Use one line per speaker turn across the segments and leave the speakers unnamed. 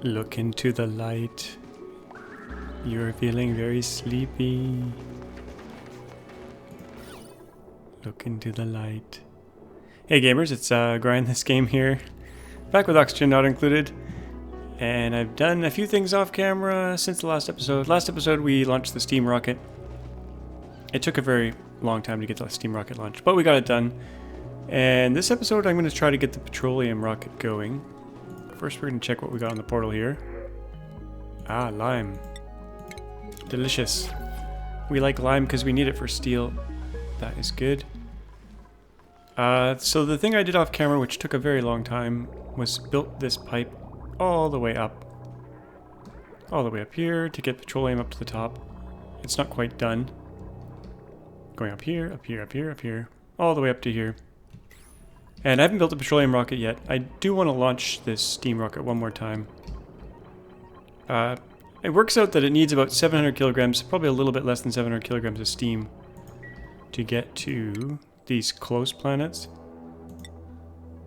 Look into the light. You're feeling very sleepy. Look into the light. Hey gamers, it's GrindThisGame here. Back with oxygen not included. And I've done a few things off camera since the last episode. Last episode we launched the steam rocket. It took a very long time to get the steam rocket launched, but we got it done. And this episode I'm going to try to get the petroleum rocket going. First we're going to check what we got on the portal here. Ah, lime. Delicious. We like lime because we need it for steel. That is good. So the thing I did off camera, which took a very long time, was built this pipe all the way up. All the way up here to get petroleum up to the top. It's not quite done. Going up here, up here, up here, up here. All the way up to here. And I haven't built a petroleum rocket yet. I do want to launch this steam rocket one more time. It works out that it needs about 700 kilograms, probably a little bit less than 700 kilograms of steam to get to these close planets.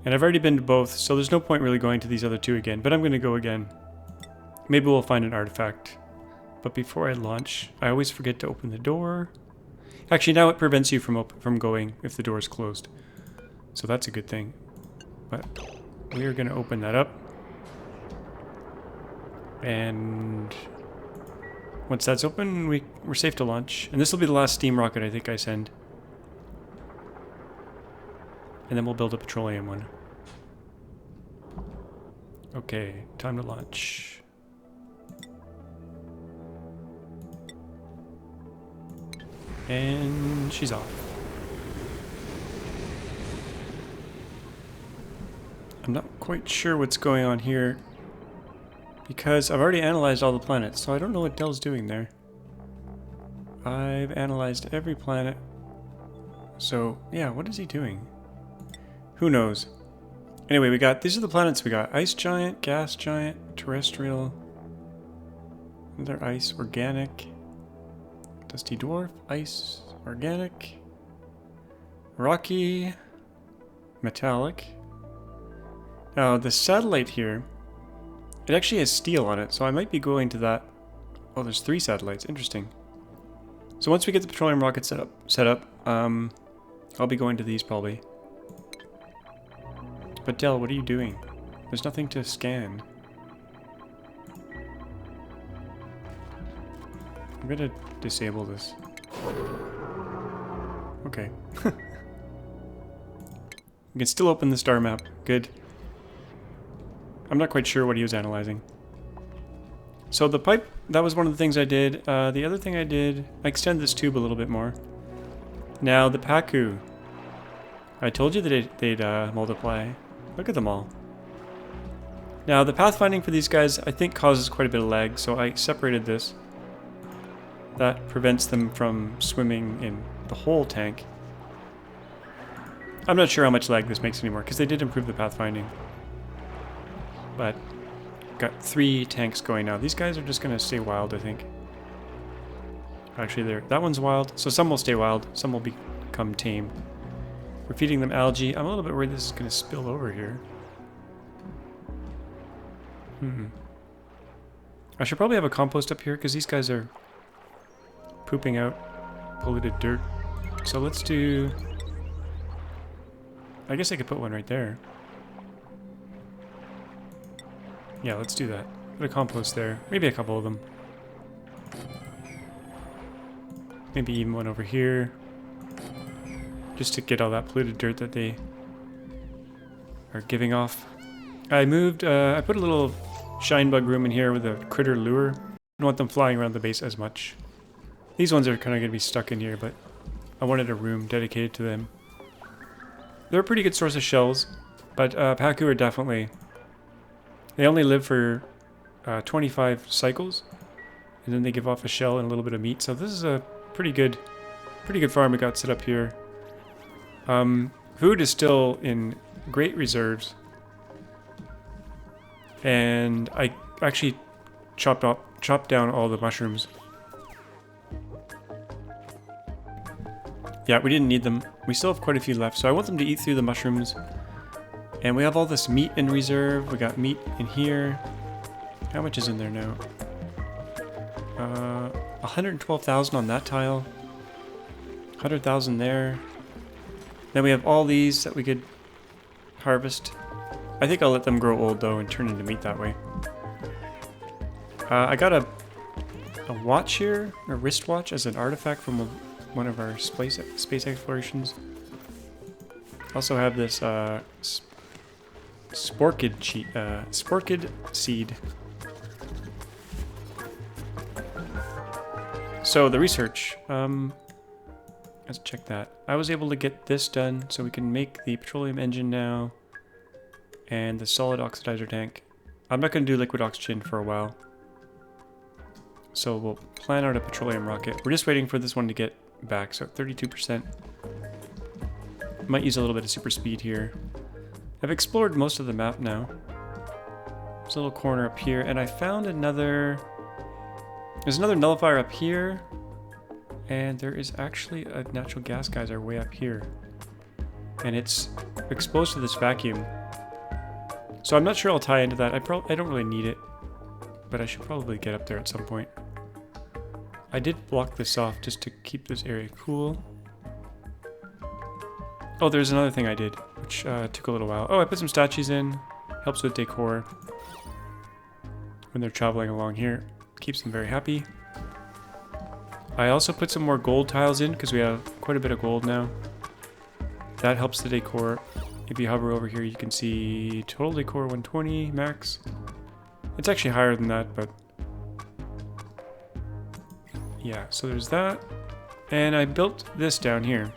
And I've already been to both, so there's no point really going to these other two again, but I'm going to go again. Maybe we'll find an artifact. But before I launch, I always forget to open the door. Actually, now it prevents you from going if the door is closed. So that's a good thing. But we are going to open that up. And once that's open, we're safe to launch. And this will be the last steam rocket I think I send. And then we'll build a petroleum one. Okay, time to launch. And she's off. I'm not quite sure what's going on here because I've already analyzed all the planets, so I don't know what Dell's doing there. I've analyzed every planet. So, yeah, what is he doing? Who knows? Anyway, these are the planets we got. Ice giant, gas giant, terrestrial, another ice, organic, dusty dwarf, ice, organic, rocky, metallic. Now, the satellite here, it actually has steel on it, so I might be going to that. Oh, there's 3 satellites. Interesting. So once we get the petroleum rocket set up, I'll be going to these probably. But Dell, what are you doing? There's nothing to scan. I'm gonna disable this. Okay. We can still open the star map. Good. I'm not quite sure what he was analyzing. So the pipe, that was one of the things I did. The other thing I did, I extended this tube a little bit more. Now the pacu. I told you that they'd multiply. Look at them all. Now the pathfinding for these guys I think causes quite a bit of lag, so I separated this. That prevents them from swimming in the whole tank. I'm not sure how much lag this makes anymore, because they did improve the pathfinding. But got 3 tanks going now. These guys are just going to stay wild, I think. Actually, that one's wild, so some will stay wild, some will become tame. We're feeding them algae. I'm a little bit worried this is going to spill over here. I should probably have a compost up here because these guys are pooping out polluted dirt. So let's do... I guess I could put one right there. Yeah, let's do that. Put a compost there. Maybe a couple of them. Maybe even one over here. Just to get all that polluted dirt that they are giving off. I moved, I put a little shine bug room in here with a critter lure. I don't want them flying around the base as much. These ones are kind of going to be stuck in here, but I wanted a room dedicated to them. They're a pretty good source of shells, but pacu are definitely... They only live for 25 cycles, and then they give off a shell and a little bit of meat. So this is a pretty good farm we got set up here. Food is still in great reserves, and I actually chopped down all the mushrooms. Yeah, we didn't need them. We still have quite a few left, so I want them to eat through the mushrooms. And we have all this meat in reserve. We got meat in here. How much is in there now? 112,000 on that tile. 100,000 there. Then we have all these that we could harvest. I think I'll let them grow old though and turn into meat that way. I got a watch here, a wristwatch as an artifact from one of our space explorations. Also have this sporkid seed. So the research, let's check that. I was able to get this done, so we can make the petroleum engine now, and the solid oxidizer tank. I'm not going to do liquid oxygen for a while, so we'll plan out a petroleum rocket. We're just waiting for this one to get back, so 32%. Might use a little bit of super speed here. I've explored most of the map now. There's a little corner up here, and I found another... There's another nullifier up here, and there is actually a natural gas geyser way up here. And it's exposed to this vacuum. So I'm not sure I'll tie into that. I don't really need it, but I should probably get up there at some point. I did block this off just to keep this area cool. Oh, there's another thing I did, which took a little while. Oh, I put some statues in. Helps with decor when they're traveling along here. Keeps them very happy. I also put some more gold tiles in because we have quite a bit of gold now. That helps the decor. If you hover over here, you can see total decor 120 max. It's actually higher than that, but yeah, so there's that. And I built this down here.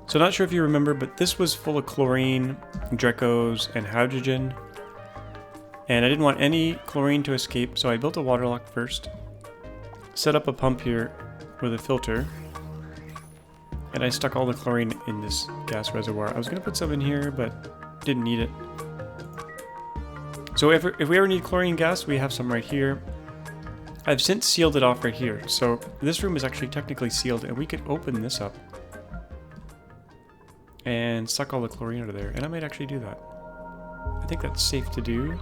So not sure if you remember, but this was full of chlorine, Drecos, and hydrogen. And I didn't want any chlorine to escape, so I built a water lock first. Set up a pump here with a filter. And I stuck all the chlorine in this gas reservoir. I was going to put some in here, but didn't need it. So if we ever need chlorine gas, we have some right here. I've since sealed it off right here. So this room is actually technically sealed, and we could open this up and suck all the chlorine out of there. And I might actually do that. I think that's safe to do.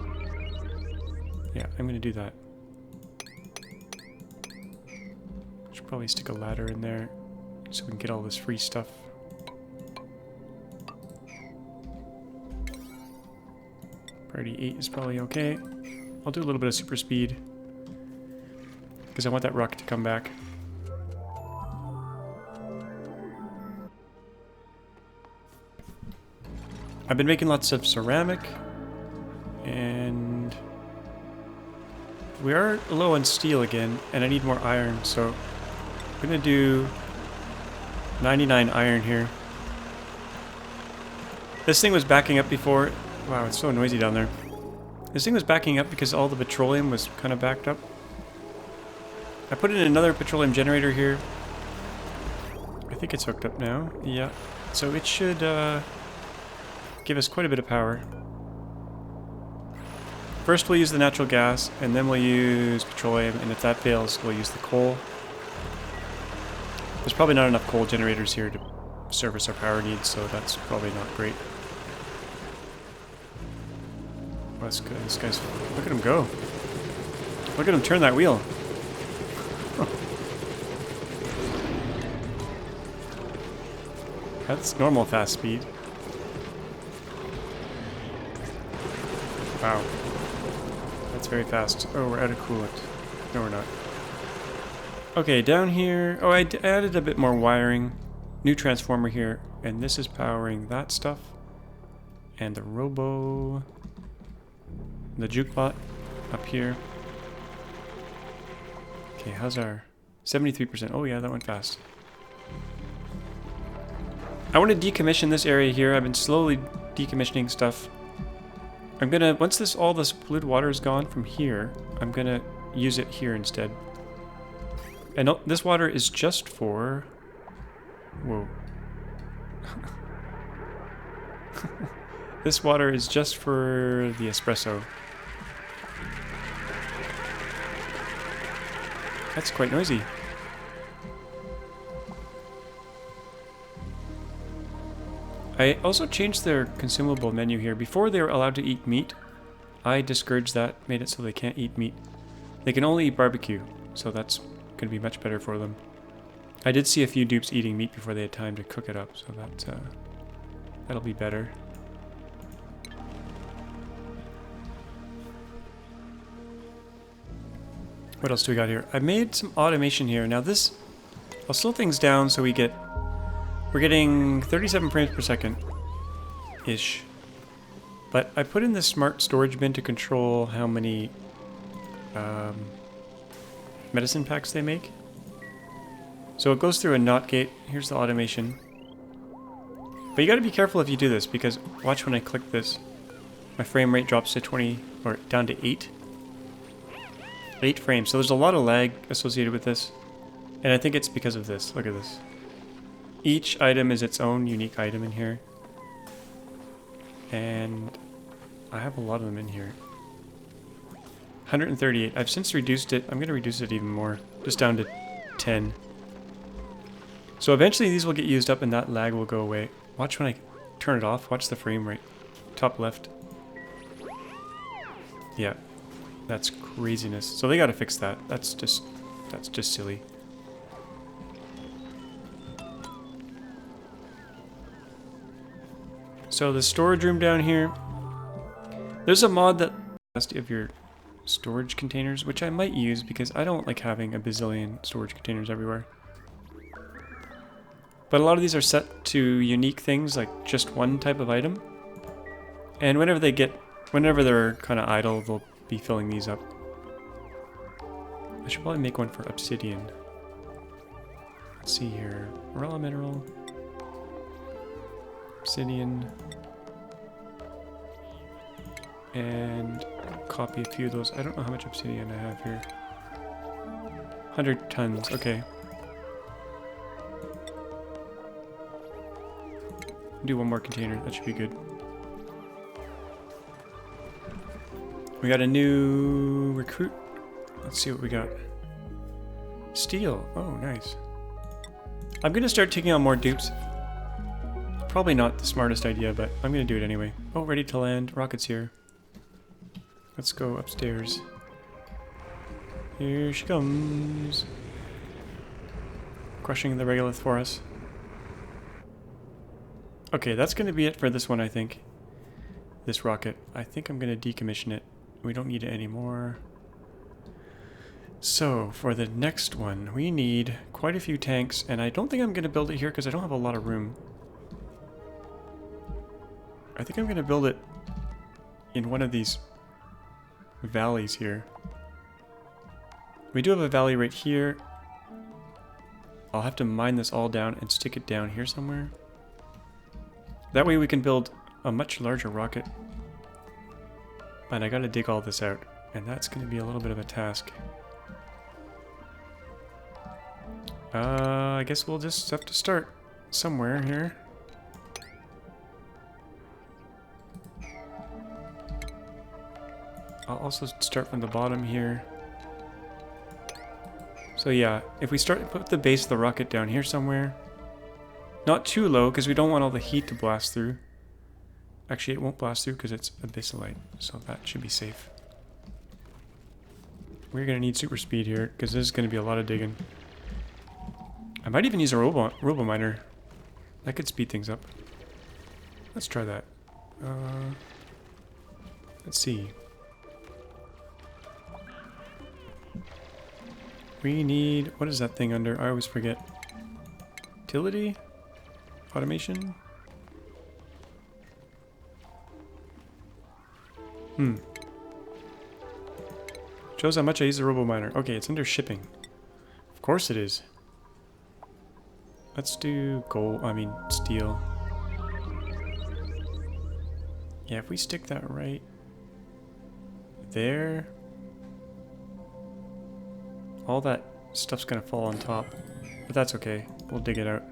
Yeah, I'm going to do that. Should probably stick a ladder in there so we can get all this free stuff. Priority 8 is probably okay. I'll do a little bit of super speed because I want that rock to come back. I've been making lots of ceramic, and we are low on steel again, and I need more iron, so I'm gonna do 99 iron here. This thing was backing up before. Wow, it's so noisy down there. This thing was backing up because all the petroleum was kind of backed up. I put in another petroleum generator here. I think it's hooked up now. Yeah, so it should give us quite a bit of power. First we'll use the natural gas, and then we'll use petroleum, and if that fails, we'll use the coal. There's probably not enough coal generators here to service our power needs, so that's probably not great. Oh, that's good. This guy's... Look at him go. Look at him turn that wheel. That's normal fast speed. Wow. That's very fast. Oh, we're out of coolant. No, we're not. Okay, down here... Oh, I added a bit more wiring. New transformer here. And this is powering that stuff. And the robo... The jukebot up here. Okay, how's our... 73%. Oh yeah, that went fast. I want to decommission this area here. I've been slowly decommissioning stuff. I'm gonna, once all this polluted water is gone from here, I'm gonna use it here instead. And this water is just for... Whoa. This water is just for the espresso. That's quite noisy. I also changed their consumable menu here. Before they were allowed to eat meat, I discouraged that, made it so they can't eat meat. They can only eat barbecue, so that's going to be much better for them. I did see a few dupes eating meat before they had time to cook it up, so that'll be better. What else do we got here? I made some automation here. Now this, I'll slow things down so we're getting 37 frames per second-ish. But I put in this smart storage bin to control how many medicine packs they make. So it goes through a NOT gate. Here's the automation. But you gotta be careful if you do this, because watch when I click this. My frame rate drops to 20, or down to 8. 8 frames. So there's a lot of lag associated with this. And I think it's because of this. Look at this. Each item is its own unique item in here. And I have a lot of them in here. 138. I've since reduced it. I'm going to reduce it even more. Just down to 10. So eventually these will get used up and that lag will go away. Watch when I turn it off. Watch the frame rate. Top left. Yeah. That's craziness. So they got to fix that. That's just silly. So the storage room down here. There's a mod that of your storage containers, which I might use because I don't like having a bazillion storage containers everywhere. But a lot of these are set to unique things, like just one type of item. And whenever they're kind of idle, they'll be filling these up. I should probably make one for obsidian. Let's see here. Raw mineral. Obsidian. And copy a few of those. I don't know how much obsidian I have here. 100 tons, okay. Do one more container, that should be good. We got a new recruit. Let's see what we got. Steel, oh nice. I'm gonna start taking on more dupes. Probably not the smartest idea, but I'm gonna do it anyway. Oh, ready to land, rocket's here. Let's go upstairs. Here she comes. Crushing the regolith for us. Okay, that's going to be it for this one, I think. This rocket. I think I'm going to decommission it. We don't need it anymore. So, for the next one, we need quite a few tanks, and I don't think I'm going to build it here because I don't have a lot of room. I think I'm going to build it in one of these valleys here. We do have a valley right here. I'll have to mine this all down and stick it down here somewhere. That way we can build a much larger rocket. And I gotta dig all this out, and that's gonna be a little bit of a task. I guess we'll just have to start somewhere here. I'll also start from the bottom here. So yeah, if we put the base of the rocket down here somewhere. Not too low, because we don't want all the heat to blast through. Actually, it won't blast through because it's abyssalite, so that should be safe. We're going to need super speed here, because this is going to be a lot of digging. I might even use a robo miner. That could speed things up. Let's try that. Let's see. We need... What is that thing under? I always forget. Utility? Automation? Shows how much I use the robo miner. Okay, it's under shipping. Of course it is. Let's do steel. Yeah, if we stick that right there, all that stuff's gonna fall on top. But that's okay. We'll dig it out.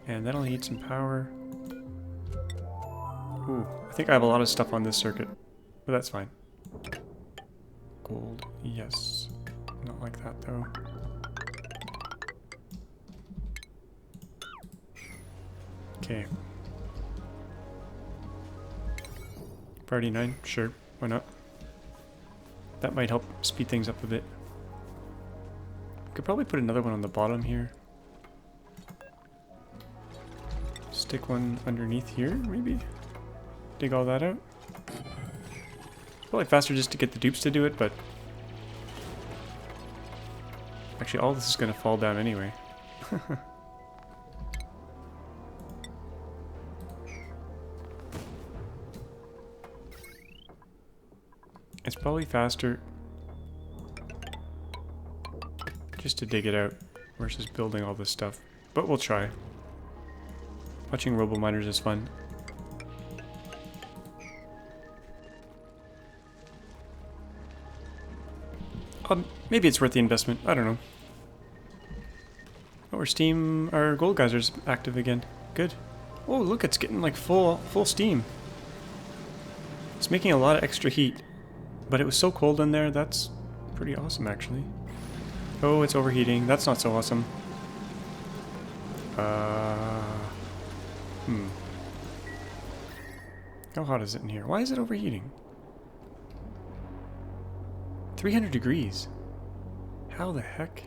And that'll need some power. Ooh, I think I have a lot of stuff on this circuit. But that's fine. Gold, yes. Not like that though. Okay. Priority 9, sure, why not? That might help speed things up a bit. Could probably put another one on the bottom here. Stick one underneath here, maybe? Dig all that out. Probably faster just to get the dupes to do it, but... Actually, all this is going to fall down anyway. It's probably faster just to dig it out versus building all this stuff. But we'll try. Watching robo-miners is fun. Maybe it's worth the investment. I don't know. Oh, our gold geyser's active again. Good. Oh, look, it's getting like full steam. It's making a lot of extra heat. But it was so cold in there, that's pretty awesome, actually. Oh, it's overheating. That's not so awesome. How hot is it in here? Why is it overheating? 300 degrees. How the heck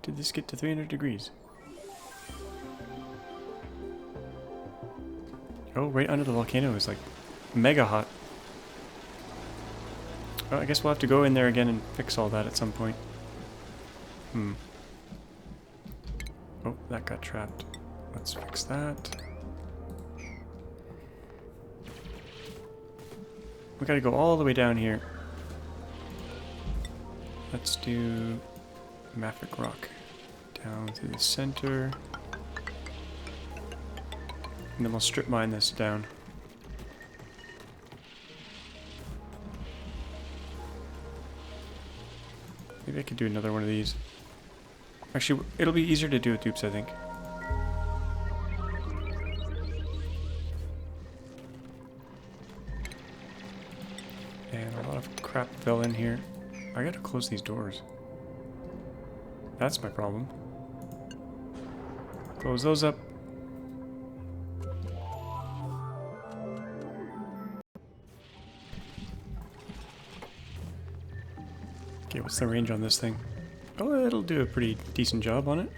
did this get to 300 degrees? Oh, right under the volcano is like mega hot. Well, I guess we'll have to go in there again and fix all that at some point. Oh, that got trapped. Let's fix that. We gotta go all the way down here. Let's do Maffic Rock. Down through the center. And then we'll strip mine this down. Maybe I could do another one of these. Actually, it'll be easier to do with dupes, I think. And a lot of crap fell in here. I gotta close these doors. That's my problem. Close those up. Okay, what's the range on this thing? Oh, it'll do a pretty decent job on it.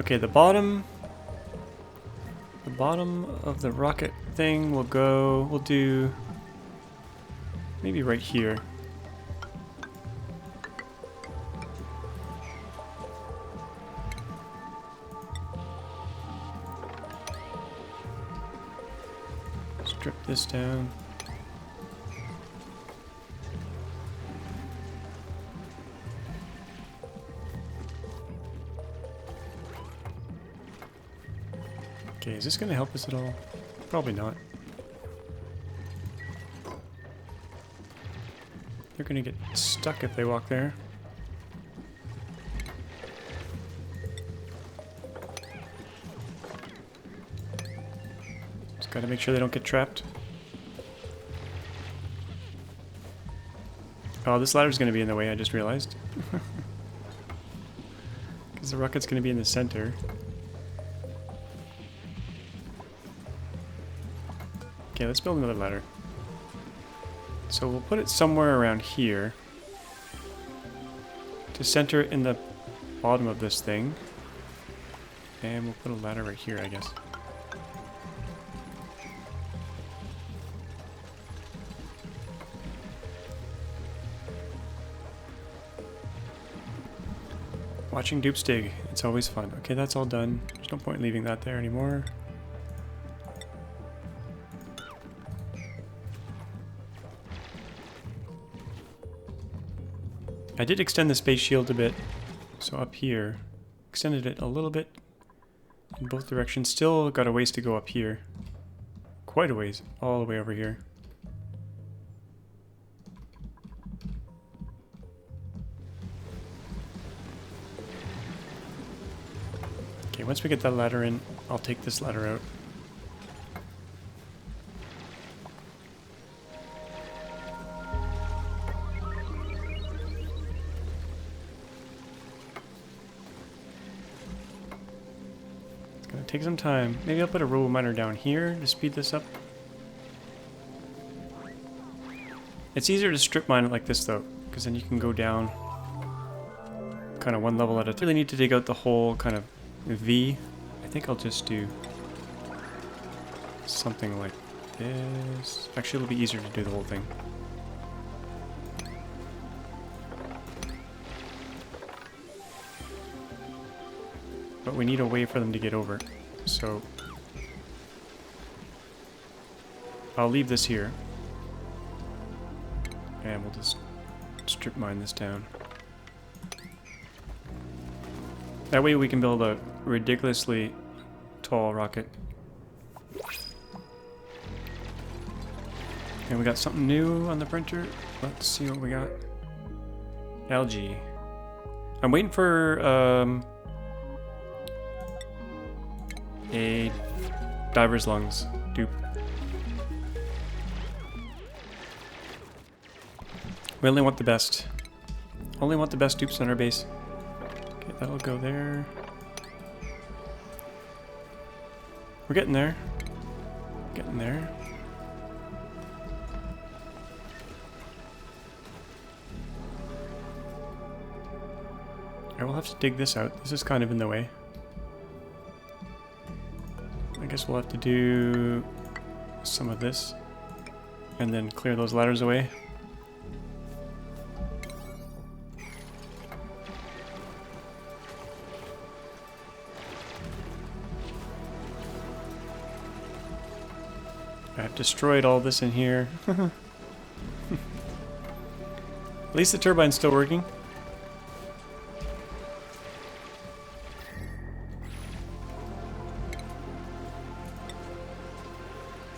Okay, the bottom of the rocket thing will go, we'll do maybe right here. Strip this down. Okay, is this going to help us at all? Probably not. They're going to get stuck if they walk there. Just got to make sure they don't get trapped. Oh, this ladder's going to be in the way, I just realized. Because the rocket's going to be in the center. Okay, let's build another ladder. So we'll put it somewhere around here to center it in the bottom of this thing. And we'll put a ladder right here, I guess. Watching dupes dig, it's always fun. Okay, that's all done. There's no point in leaving that there anymore. I did extend the space shield a bit, so up here, extended it a little bit in both directions. Still got a ways to go up here. Quite a ways, all the way over here. Okay, once we get that ladder in, I'll take this ladder out. Take some time. Maybe I'll put a robo miner down here to speed this up. It's easier to strip mine it like this though, because then you can go down kind of one level at a time. Really need to dig out the whole kind of V. I think I'll just do something like this. Actually, it'll be easier to do the whole thing. But we need a way for them to get over. So I'll leave this here. And we'll just strip mine this down. That way we can build a ridiculously tall rocket. And we got something new on the printer. Let's see what we got. Algae. I'm waiting for a diver's lungs dupe. We only want the best. Only want the best dupes on our base. Okay, that'll go there. We're getting there. Getting there. I will have to dig this out. This is kind of in the way. I guess we'll have to do some of this and then clear those ladders away. I've destroyed all this in here. At least the turbine's still working.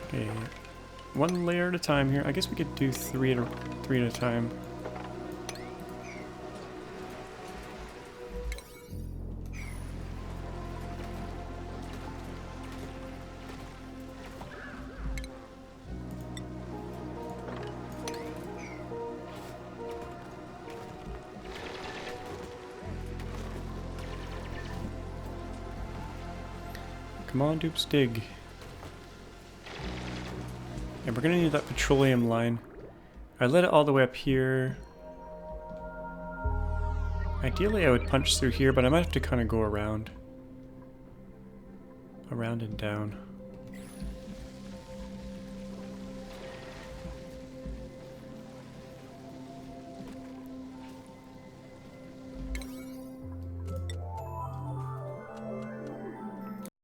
Okay, one layer at a time here. I guess we could do three at a time. Come on, dupes, dig. And we're gonna need that petroleum line. I let it all the way up here. Ideally I would punch through here, but I might have to kind of go around. Around and down.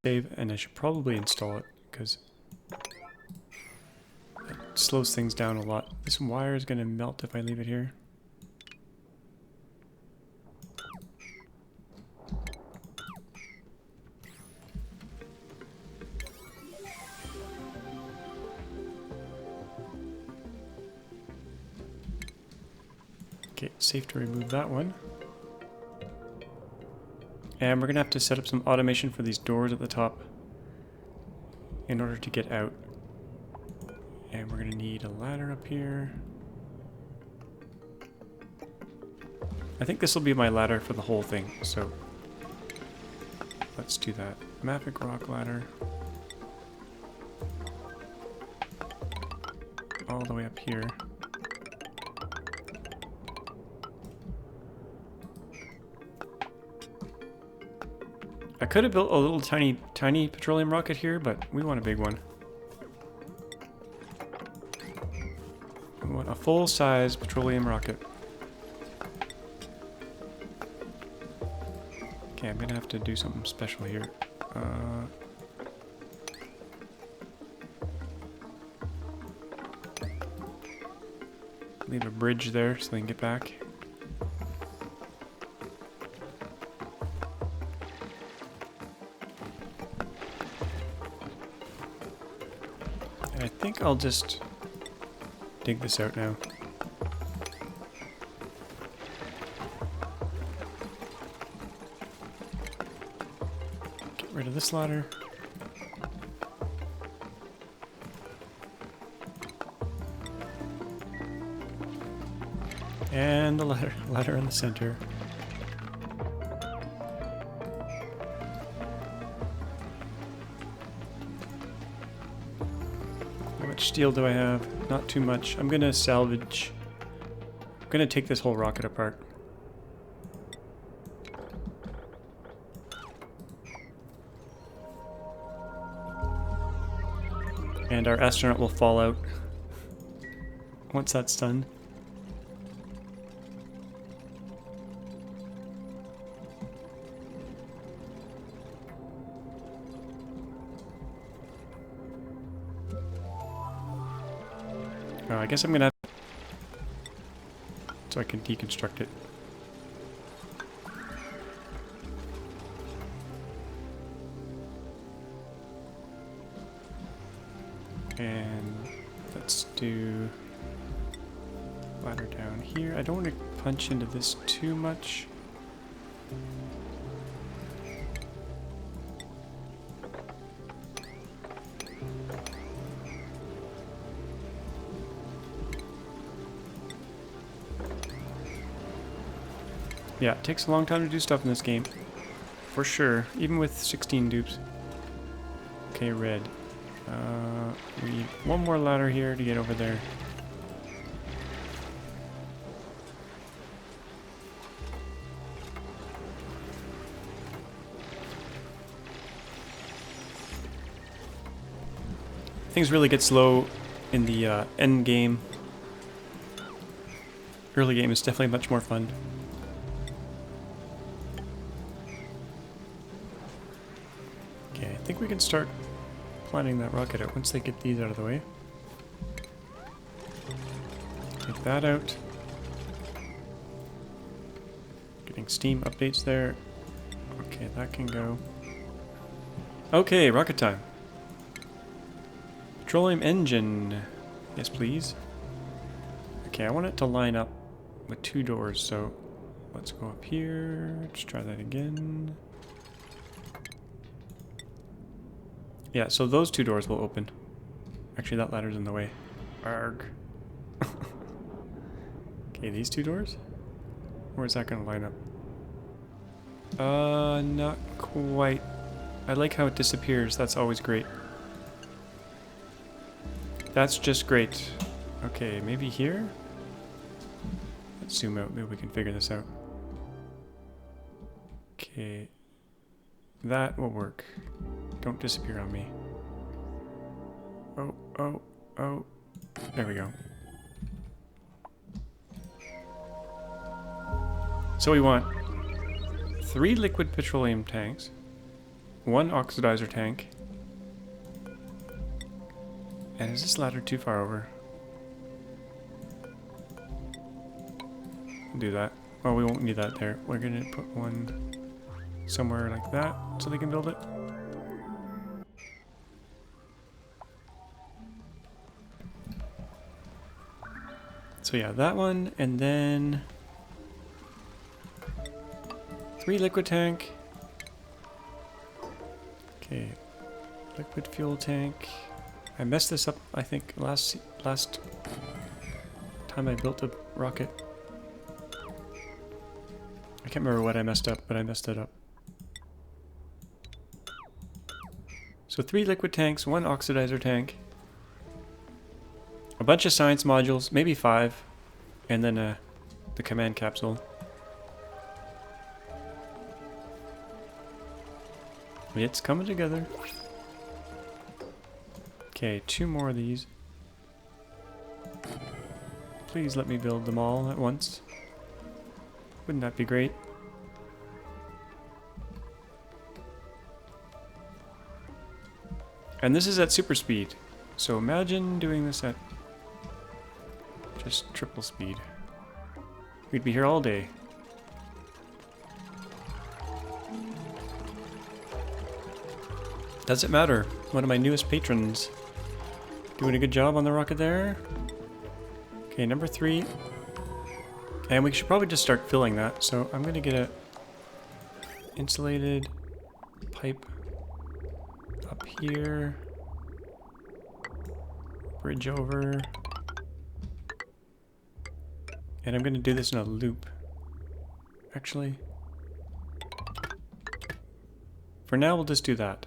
Save, and I should probably install it, because it slows things down a lot. This wire is going to melt if I leave it here. Okay, safe to remove that one. And we're going to have to set up some automation for these doors at the top in order to get out. And we're going to need a ladder up here. I think this will be my ladder for the whole thing, so let's do that. Mafic rock ladder. All the way up here. I could have built a little tiny petroleum rocket here, but we want a big one. We want a full-size petroleum rocket. Okay, I'm gonna have to do something special here. Leave a bridge there so they can get back. I think I'll just dig this out now. Get rid of this ladder. And the ladder in the center. much steel do I have? Not too much. I'm gonna salvage. I'm gonna take this whole rocket apart. And our astronaut will fall out once that's done. Oh, I guess I'm gonna have so I can deconstruct it. And let's do ladder down here. I don't want to punch into this too much. Yeah, it takes a long time to do stuff in this game. For sure, even with 16 dupes. Okay, red. We need one more ladder here to get over there. Things really get slow in the end game. Early game is definitely much more fun. Okay, I think we can start planning that rocket out once they get these out of the way. Take that out. Getting Steam updates there. Okay, that can go. Okay, rocket time. Petroleum engine. Yes, please. Okay, I want it to line up with 2 doors, so let's go up here. Let's try that again. Yeah, so those 2 doors will open. Actually, that ladder's in the way. Arg. Okay, these 2 doors? Or is that going to line up? Not quite. I like how it disappears. That's always great. That's just great. Okay, maybe here? Let's zoom out. Maybe we can figure this out. Okay. That will work. Don't disappear on me. Oh, oh, oh. There we go. So we want 3 liquid petroleum tanks, 1 oxidizer tank, and is this ladder too far over? Do that. Oh, we won't need that there. We're gonna put one somewhere like that so they can build it. So yeah, that one, and then 3 liquid tank. Okay, liquid fuel tank. I messed this up, I think, last time I built a rocket. I can't remember what I messed up, but I messed it up. So 3 liquid tanks, 1 oxidizer tank, a bunch of science modules, maybe 5, and then the command capsule. It's coming together. Okay, 2 more of these. Please let me build them all at once. Wouldn't that be great? And this is at super speed. So imagine doing this at just triple speed. We'd be here all day. Does it matter? One of my newest patrons. Doing a good job on the rocket there. Okay, number 3. And we should probably just start filling that. So I'm going to get a insulated pipe up here. Bridge over. And I'm going to do this in a loop. Actually, for now we'll just do that.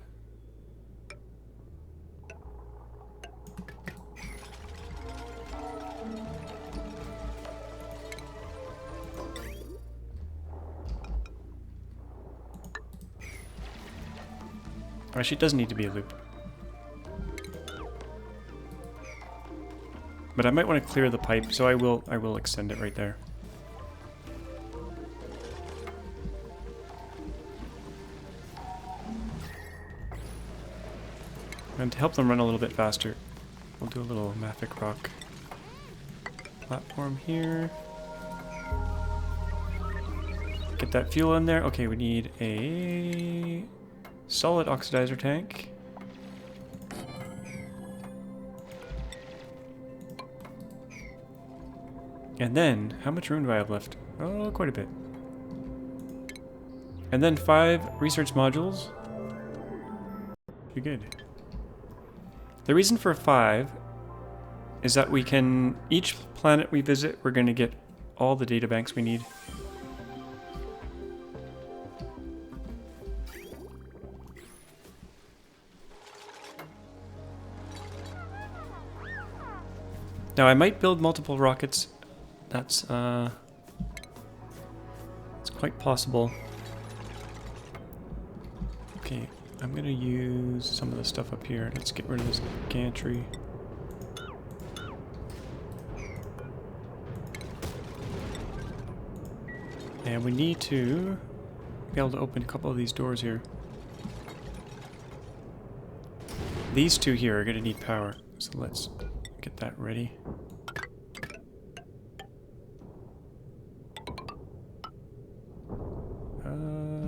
Actually, it doesn't need to be a loop. But I might want to clear the pipe, so I will extend it right there. And to help them run a little bit faster, we'll do a little mafic rock platform here. Get that fuel in there. Okay, we need a solid oxidizer tank. And then, how much room do I have left? Oh, quite a bit. And then 5 research modules. Pretty good. The reason for 5 is that we can, each planet we visit, we're going to get all the data banks we need. Now I might build multiple rockets. That's it's quite possible. Okay, I'm gonna use some of the stuff up here. Let's get rid of this gantry. And we need to be able to open a couple of these doors here. These two here are gonna need power, so let's get that ready.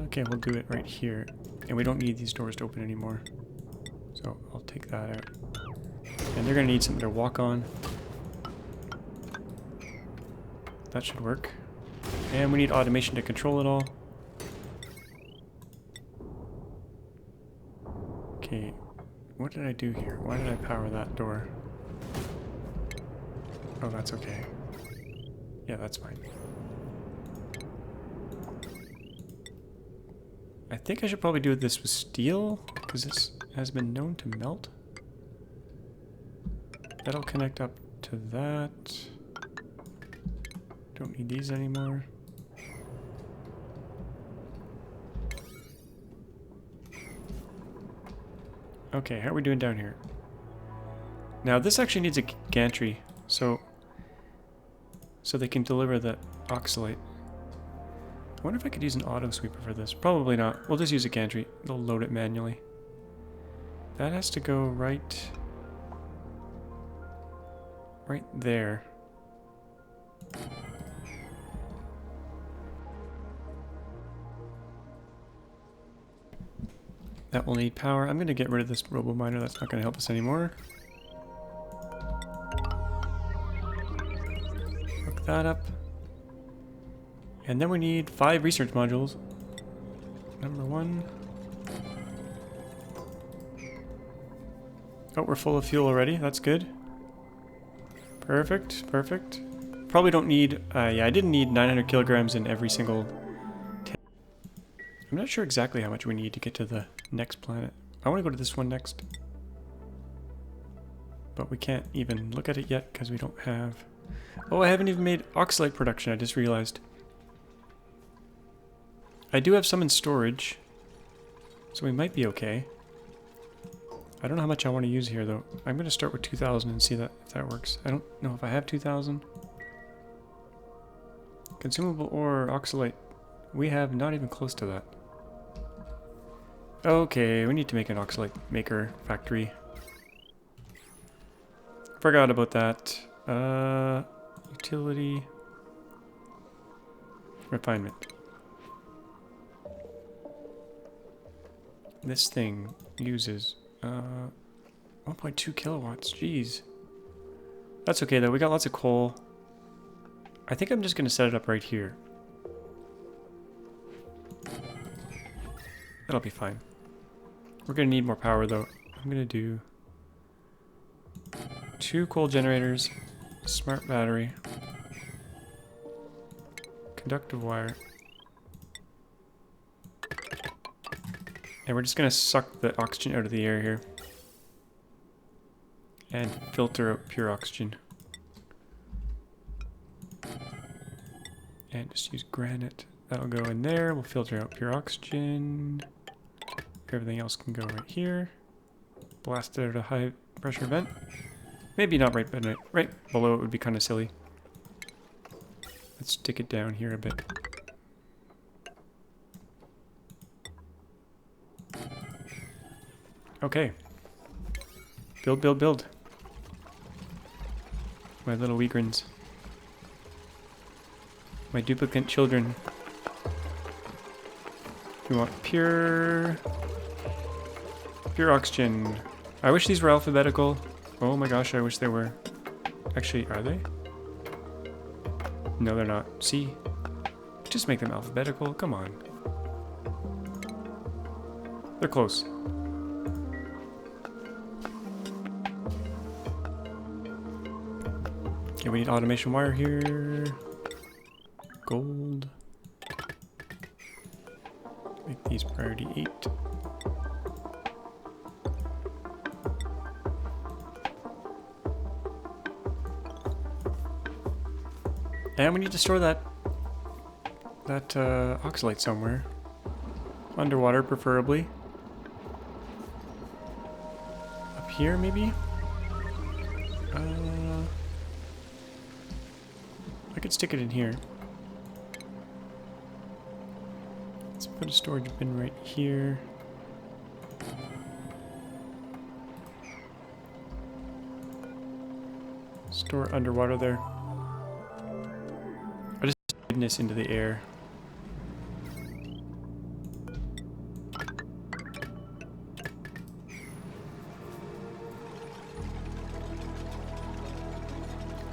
Okay, we'll do it right here. And we don't need these doors to open anymore. So I'll take that out. And they're gonna need something to walk on. That should work. And we need automation to control it all. Okay, what did I do here? Why did I power that door? Oh, that's okay. Yeah, that's fine. I think I should probably do this with steel, because this has been known to melt. That'll connect up to that. Don't need these anymore. Okay, how are we doing down here? Now this actually needs a gantry, so they can deliver the oxylite. I wonder if I could use an auto sweeper for this. Probably not. We'll just use a gantry. They'll load it manually. That has to go right there. That will need power. I'm going to get rid of this robo miner. That's not going to help us anymore. Hook that up. And then we need 5 research modules. Number 1. Oh, we're full of fuel already. That's good. Perfect, perfect. Probably don't need... yeah, I didn't need 900 kilograms in every single tank. I'm not sure exactly how much we need to get to the next planet. I want to go to this one next. But we can't even look at it yet because we don't have... Oh, I haven't even made oxylite production, I just realized. I do have some in storage, so we might be okay. I don't know how much I want to use here, though. I'm going to start with 2,000 and see if that works. I don't know if I have 2,000. Consumable ore, oxylite. We have not even close to that. Okay, we need to make an oxylite maker factory. Forgot about that. Utility. Refinement. This thing uses 1.2 kilowatts. Jeez. That's okay though. We got lots of coal. I think I'm just going to set it up right here. That'll be fine. We're going to need more power though. I'm going to do 2 coal generators, smart battery, conductive wire. And we're just going to suck the oxygen out of the air here. And filter out pure oxygen. And just use granite. That'll go in there. We'll filter out pure oxygen. Everything else can go right here. Blast it out a high pressure vent. Maybe not right, but right below it would be kind of silly. Let's stick it down here a bit. Okay. Build, build, build. My little weagrins. My duplicate children. We want pure oxygen. I wish these were alphabetical. Oh my gosh, I wish they were. Actually, are they? No, they're not. See? Just make them alphabetical. Come on. They're close. Okay, we need automation wire here. Gold. Make these priority 8. And we need to store that oxylite somewhere. Underwater, preferably. Up here, maybe? I could stick it in here. Let's put a storage bin right here. Store underwater there. I just hidden this into the air.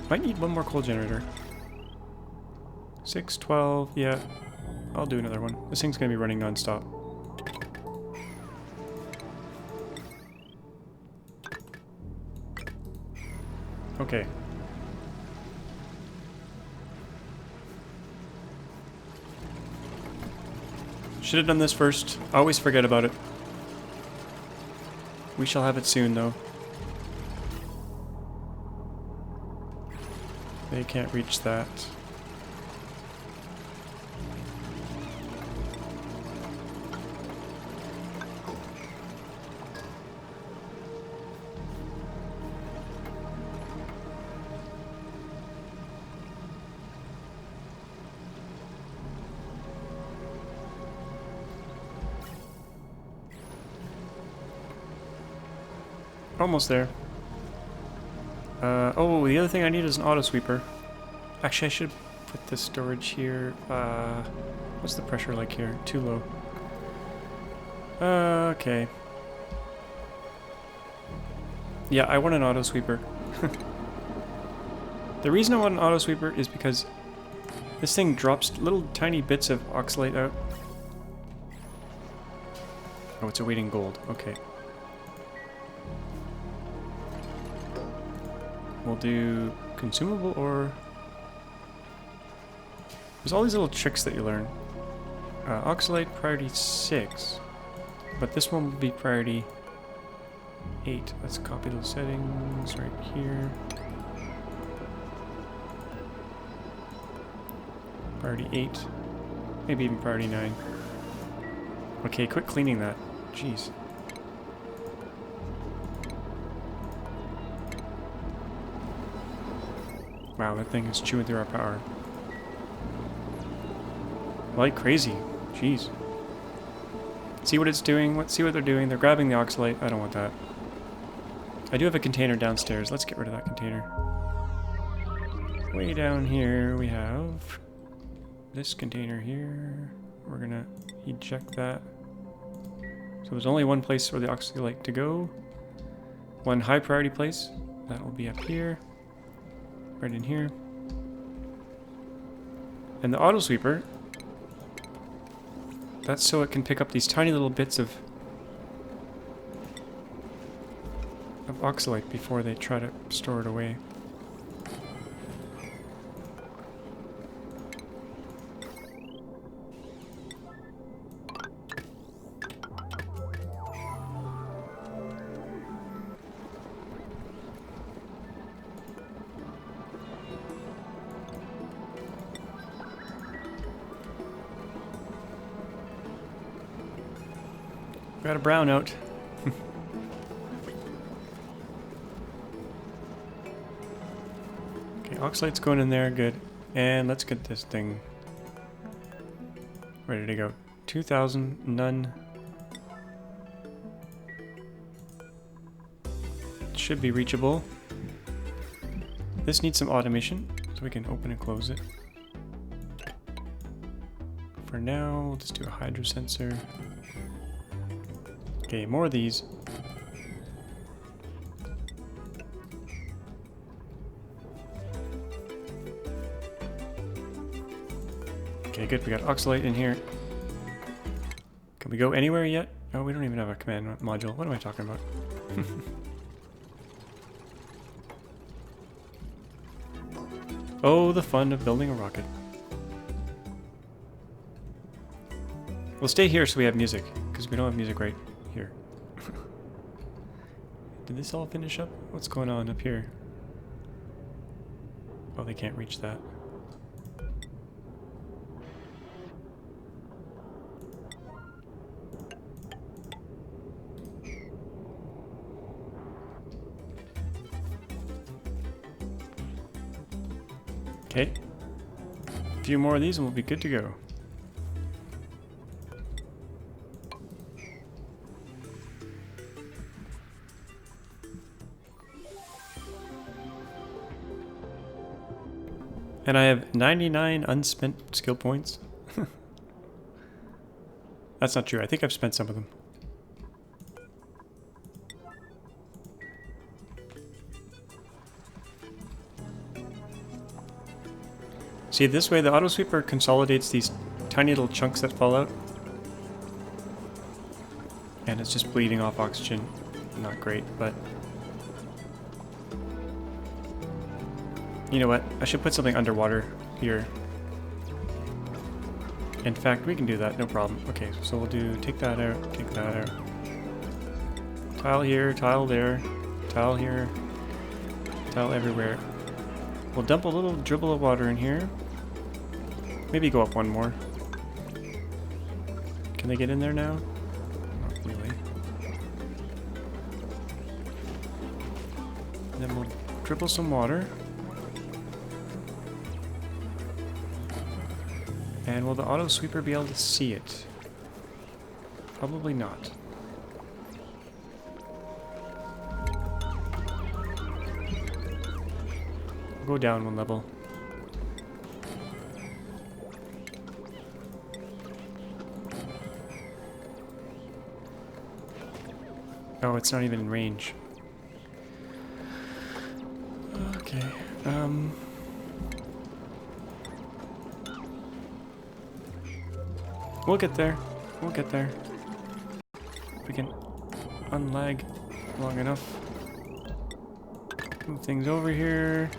Might need one more coal generator. 6, 12, yeah. I'll do another one. This thing's gonna be running non-stop. Okay. Should have done this first. Always forget about it. We shall have it soon, though. They can't reach that. Almost there. Oh, the other thing I need is an auto sweeper. Actually, I should put this storage here. What's the pressure like here? Too low. Okay. Yeah, I want an auto sweeper. The reason I want an auto sweeper is because this thing drops little tiny bits of oxylite out. Oh, it's awaiting gold. Okay. We'll do consumable or... There's all these little tricks that you learn. Oxylite priority 6. But this one will be priority 8. Let's copy those settings right here. Priority 8. Maybe even priority 9. Okay, quit cleaning that. Jeez. Wow, that thing is chewing through our power. Like crazy. Jeez. See what it's doing? See what they're doing? They're grabbing the oxylite. I don't want that. I do have a container downstairs. Let's get rid of that container. Way down here we have this container here. We're gonna eject that. So there's only one place for the oxylite to go. One high priority place. That will be up here. Right in here. And the auto sweeper, that's so it can pick up these tiny little bits of oxylite before they try to store it away. Got a brown out. Okay, oxalite's going in there, good. And let's get this thing ready to go. 2,000, none. Should be reachable. This needs some automation, so we can open and close it. For now, we'll just do a hydro sensor. Okay, more of these. Okay, good. We got oxalite in here. Can we go anywhere yet? Oh, we don't even have a command module. What am I talking about? Oh, the fun of building a rocket. We'll stay here so we have music, because we don't have music right here. Did this all finish up? What's going on up here? Oh, they can't reach that. Okay. A few more of these and we'll be good to go. And I have 99 unspent skill points. That's not true. I think I've spent some of them. See, this way the auto sweeper consolidates these tiny little chunks that fall out. And it's just bleeding off oxygen. Not great, but... You know what? I should put something underwater here. In fact, we can do that, no problem. Okay, so we'll do, take that out, take that out. Tile here, tile there, tile here, tile everywhere. We'll dump a little dribble of water in here. Maybe go up one more. Can they get in there now? Not really. And then we'll dribble some water. And will the auto sweeper be able to see it? Probably not. We'll go down one level. Oh, it's not even in range. Okay. We'll get there. We'll get there. If we can unlag long enough. Move things over here.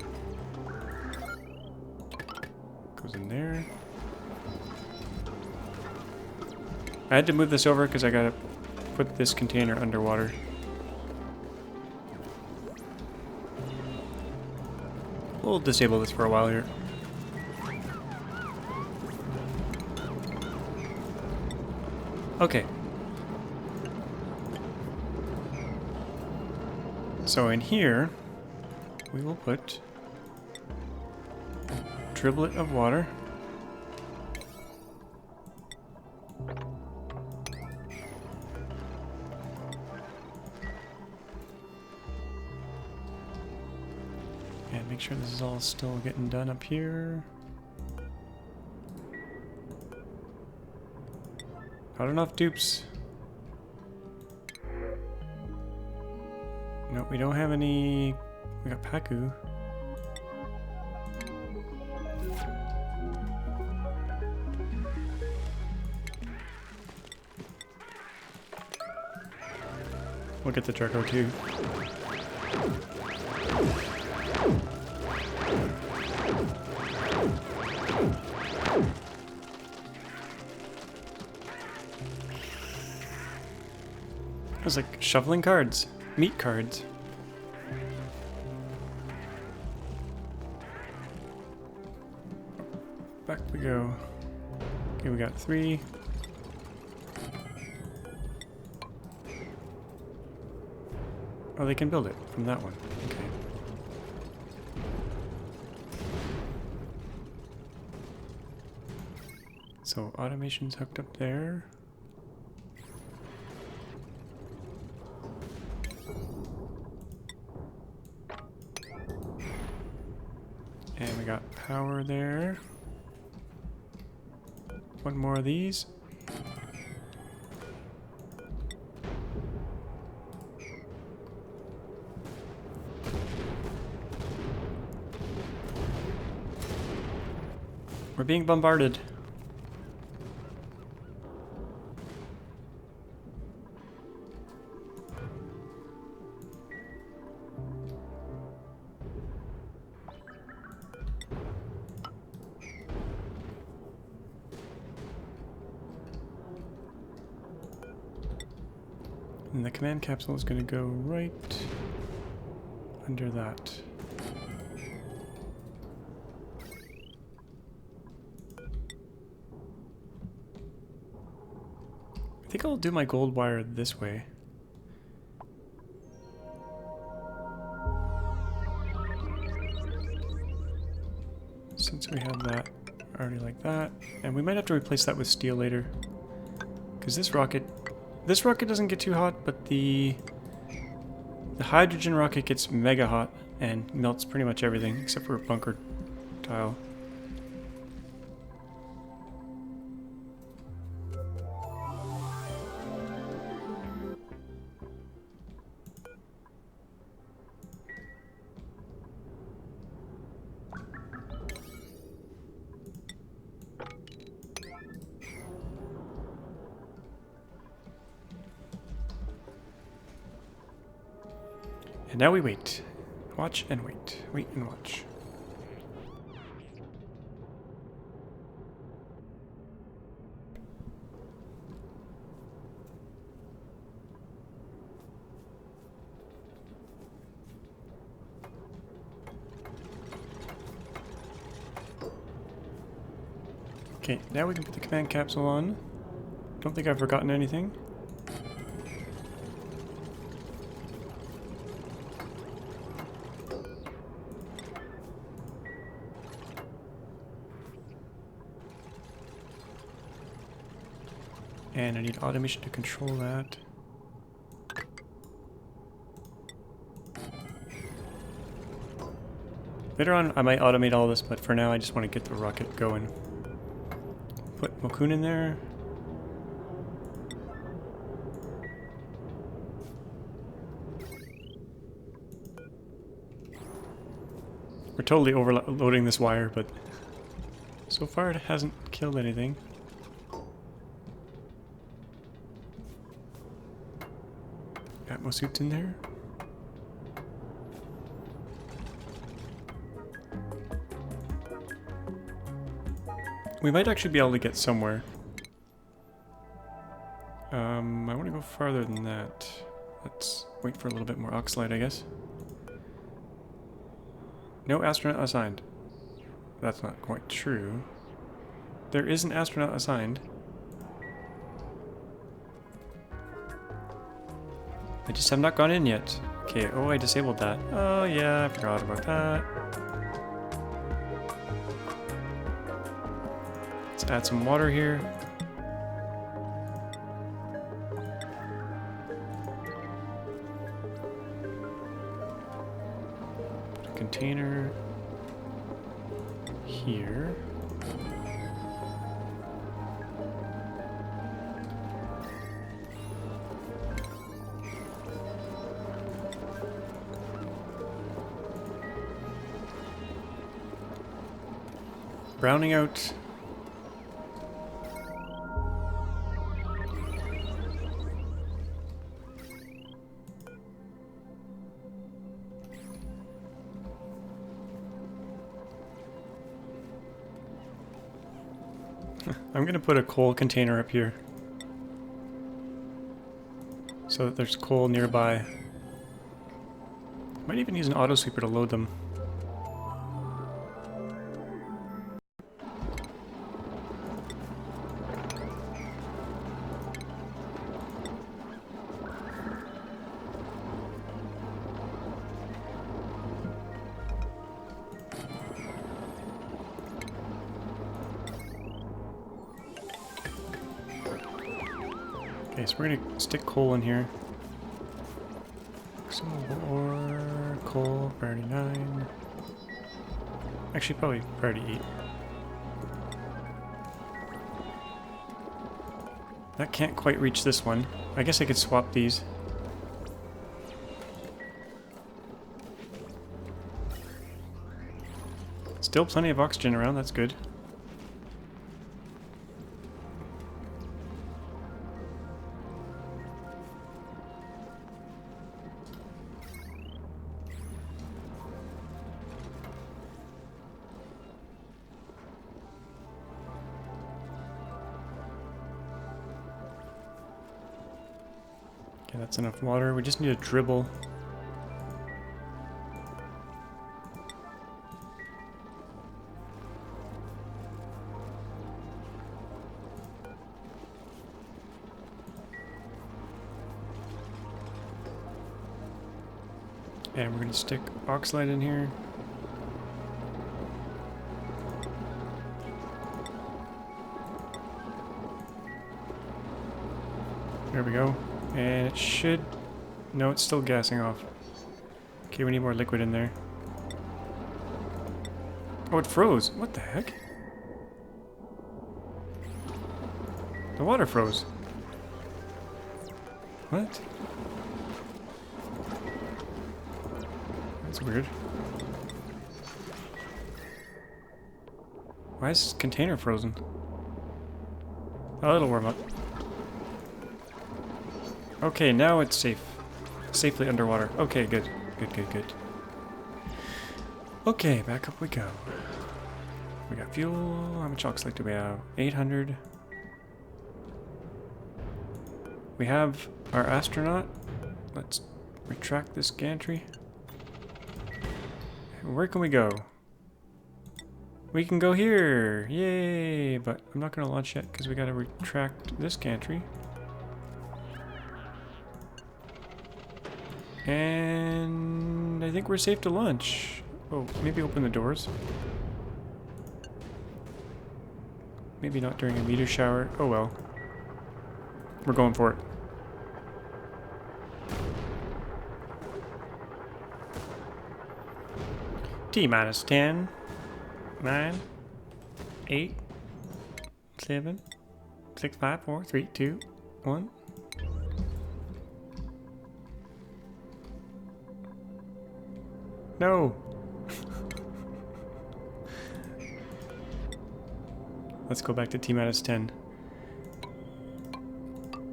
Goes in there. I had to move this over because I gotta put this container underwater. We'll disable this for a while here. Okay. So in here, we will put a driblet of water. And make sure this is all still getting done up here. Not enough dupes. No, we don't have any. We got pacu. We'll get the Draco too. It was like shoveling cards. Meat cards. Back we go. Okay, we got 3. Oh, they can build it from that one. Okay. So automation's hooked up there. And we got power there. One more of these. We're being bombarded. And the command capsule is going to go right under that. I think I'll do my gold wire this way. Since we have that already like that. And we might have to replace that with steel later. Because this rocket doesn't get too hot, but the hydrogen rocket gets mega hot and melts pretty much everything except for a bunker tile. And now we wait. Watch and wait. Wait and watch. Okay, now we can put the command capsule on. Don't think I've forgotten anything. And I need automation to control that. Later on, I might automate all this, but for now, I just want to get the rocket going. Put Mokun in there. We're totally overloading this wire, but so far it hasn't killed anything. Atmosuit's in there. We might actually be able to get somewhere. I want to go farther than that. Let's wait for a little bit more oxylite, I guess. No astronaut assigned. That's not quite true. There is an astronaut assigned. I just have not gone in yet. Okay, oh, I disabled that. Oh yeah, I forgot about that. Let's add some water here. Put a container here. Browning out. I'm gonna put a coal container up here so that there's coal nearby. Might even use an auto sweeper to load them. Okay, so we're gonna stick coal in here. Consumable ore, coal, priority 9. Actually, probably priority 8. That can't quite reach this one. I guess I could swap these. Still plenty of oxygen around, that's good. Okay, that's enough water. We just need a dribble. And we're going to stick oxylite in here. There we go. And it should... No, it's still gassing off. Okay, we need more liquid in there. Oh, it froze. What the heck? The water froze. What? That's weird. Why is this container frozen? Oh, it'll warm up. Okay, now it's safe. Safely underwater. Okay, good. Good, good, good. Okay, back up we go. We got fuel. How much oxylite do we have? 800. We have our astronaut. Let's retract this gantry. Where can we go? We can go here! Yay! But I'm not going to launch yet because we got to retract this gantry. And I think we're safe to launch. Oh, maybe open the doors. Maybe not during a meteor shower. Oh well. We're going for it. T-minus 10, 9, 8, 7, 6, 5, 4, 3, 2, 1. No! Let's go back to T-minus 10.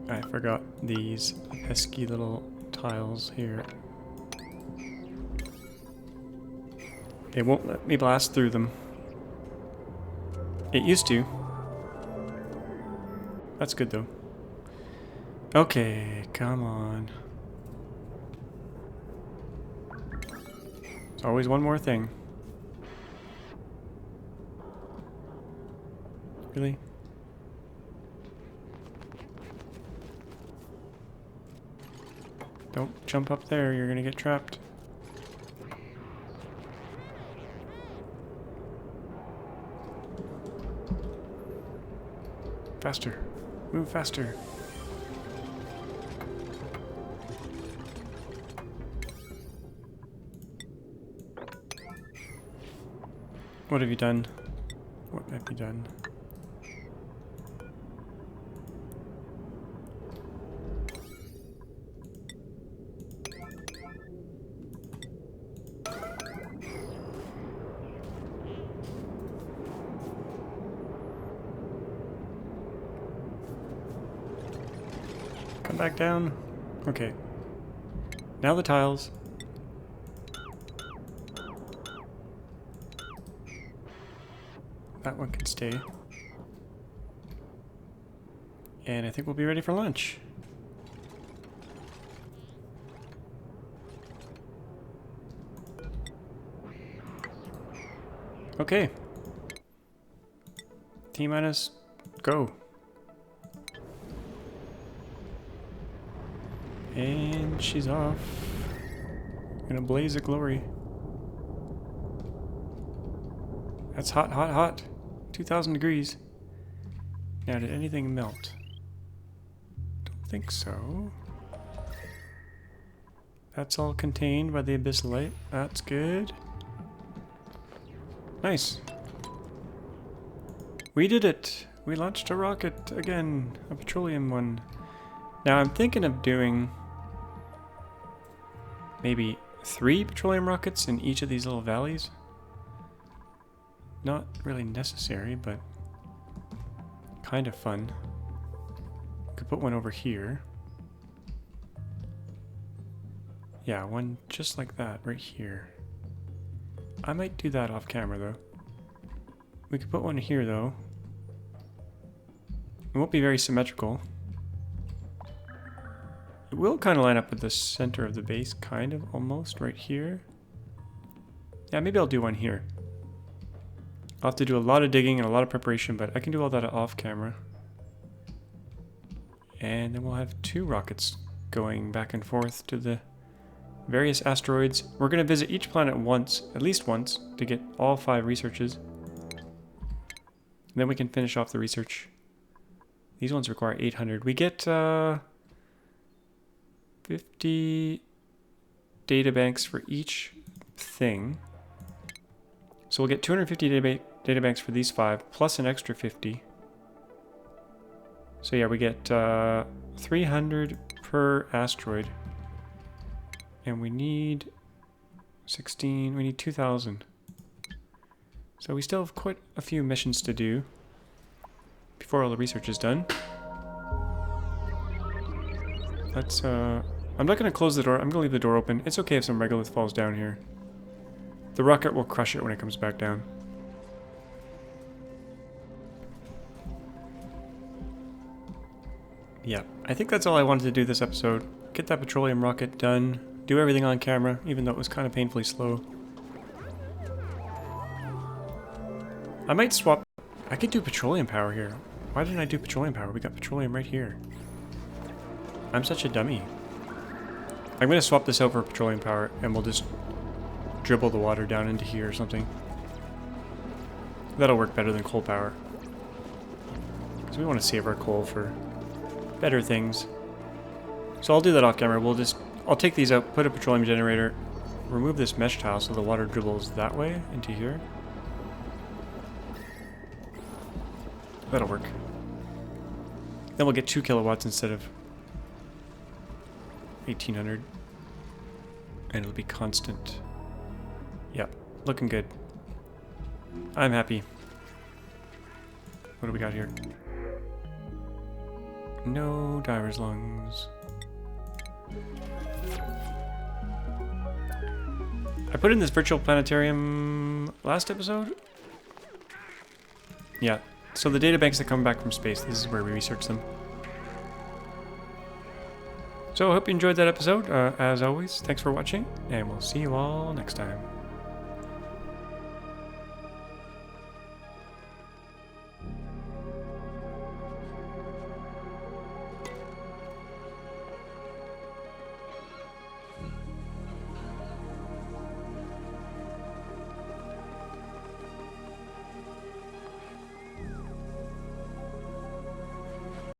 I forgot these pesky little tiles here. It won't let me blast through them. It used to. That's good though. Okay, come on. There's always one more thing. Really? Don't jump up there, you're gonna get trapped. Faster. Move faster. What have you done? What have you done? Come back down. Okay. Now the tiles. That one can stay. And I think we'll be ready for lunch. Okay. T-minus, go. And she's off in a blaze of glory. That's hot, hot, hot. 2,000 degrees. Now, did anything melt? Don't think so. That's all contained by the abyssalite. That's good. Nice. We did it! We launched a rocket again, a petroleum one. Now I'm thinking of doing maybe 3 petroleum rockets in each of these little valleys. Not really necessary, but kind of fun. Could put one over here. Yeah, one just like that right here. I might do that off camera though. We could put one here though. It won't be very symmetrical. It will kind of line up with the center of the base, kind of, almost, right here. Yeah, maybe I'll do one here. I'll have to do a lot of digging and a lot of preparation, but I can do all that off camera. And then we'll have 2 rockets going back and forth to the various asteroids. We're going to visit each planet once, at least once, to get all 5 researches. And then we can finish off the research. These ones require 800. We get 50 databanks for each thing. So we'll get 250 databanks for these 5, plus an extra 50. So yeah, we get 300 per asteroid. And we need 16, we need 2,000. So we still have quite a few missions to do before all the research is done. Let's, I'm not going to close the door. I'm going to leave the door open. It's okay if some regolith falls down here. The rocket will crush it when it comes back down. Yeah, I think that's all I wanted to do this episode. Get that petroleum rocket done. Do everything on camera, even though it was kind of painfully slow. I might swap... I could do petroleum power here. Why didn't I do petroleum power? We got petroleum right here. I'm such a dummy. I'm going to swap this out for petroleum power, and we'll just dribble the water down into here or something. That'll work better than coal power. Because we want to save our coal for better things. So I'll do that off camera. I'll take these out, put a petroleum generator, remove this mesh tile so the water dribbles that way into here. That'll work. Then we'll get 2 kilowatts instead of 1800. And it'll be constant. Yep, looking good. I'm happy. What do we got here? No diver's lungs. I put in this virtual planetarium last episode? Yeah, so the databanks that come back from space, this is where we research them. So I hope you enjoyed that episode. As always, thanks for watching, and we'll see you all next time.